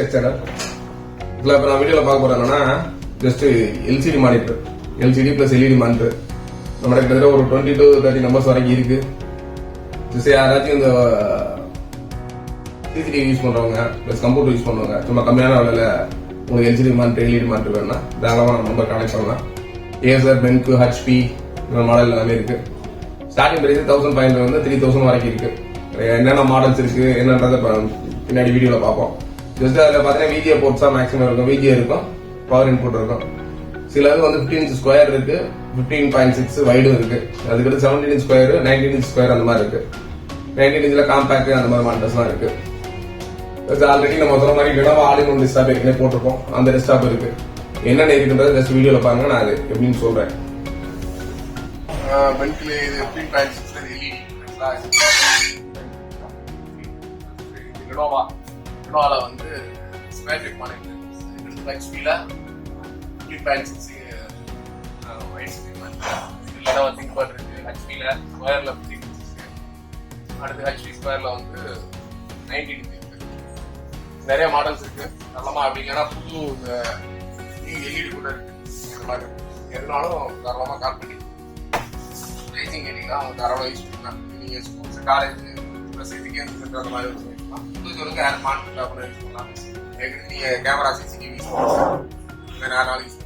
Tech channel. இதில் இப்போ நான் வீடியோவில் பார்க்க போகிறேன் என்னன்னா just LCD monitor, LCD plus LED monitor நம்மளோட கிட்டத்தட்ட ஒரு 20 to 30 நம்பர்ஸ் வரைக்கும் இருக்கு. ஜஸ்ட் யாராச்சும் இந்த சிசிடிவி யூஸ் பண்ணுறவங்க ப்ளஸ் கம்ப்யூட்டர் யூஸ் பண்ணுவாங்க, சும்மா கம்மியான விலையில் உங்களுக்கு எல்சிடி மானிட்டர் எல்இடி மானிட்டர் வேணும்னா தாராளமாக நம்ம நம்பர் கனெக்ட் பண்ணலாம். ஏசர், பென்கு, ஹெச்பி இந்த மாடல் எல்லாமே இருக்கு. ஸ்டார்டிங் பிரைஸ் 1500 வந்து 3000 வரைக்கும் இருக்கு. என்னென்ன மாடல்ஸ் இருக்கு என்னன்றதை பின்னாடி வீடியோவில் பார்ப்போம். ஜஸ்ட் அதில் பார்த்தீங்கன்னா விஜிஏ போர்ட்ஸ் தான் மேக்ஸிமம் இருக்கும். விஜிஏ இருக்கும், பவர் இன்புட் இருக்கும். சில இது வந்து 15 inch ஸ்கொயர் இருக்கு, 15.6 வைடும் இருக்கு. அதுக்கடுத்து 17 inch ஸ்கொயர், 19 inch ஸ்கொயர் அந்த மாதிரி இருக்கு. 19 inchல காம்பேக்ட் அந்த மாதிரி மாடல்ஸ்லாம் இருக்கு. ஆல்ரெடி நம்ம சொன்ன மாதிரி லெனோவோ ஆல்-இன்-ஒன் டெஸ்க்டாப் ஏற்கனவே போட்டிருக்கோம். அந்த டெஸ்க்டாப் இருக்கு. என்னென்ன இருக்குன்றது ஜஸ்ட் வீடியோவில் பாருங்க, நான் அது எப்படின்னு சொல்றேன். பென்ட்லி இது 15.6 எல்இடி லெனோவால வந்து ஸ்கொயர் டிப் மானிட்டர், ஹெச்பில 15.6 wide screen monitor. Lenovo ThinkPad இருக்கு, ஹெச்பில ஸ்கொயர்ல 15.6, அடுத்து ஹெச்பி ஸ்கொயர்ல வந்து 19 inch இருக்கு. நிறைய மாடல்ஸ் இருக்கு. நல்லமா அப்படி இல்லைன்னா புது எல்இடி கூட இருக்கு. இந்த மாதிரி எதுனாலும் தாராளமா கால் பண்ணி ரைசிங் கேட்டீங்கன்னா அவங்க தாராளமாக யூஸ் பண்ணிக்கலாம். நீங்க ஸ்கூல்ஸ், காலேஜ் ப்ளஸ் இதுக்கே அந்த மாதிரி யூஸ் பண்ணிக்கலாம். புது சொல்லுங்க யாரும் மானிட்டர் யூஸ் பண்ணலாம். நீங்க கேமரா சிசிடிவி யூஸ் பண்ணலாம். வேற யாராலும் யூஸ்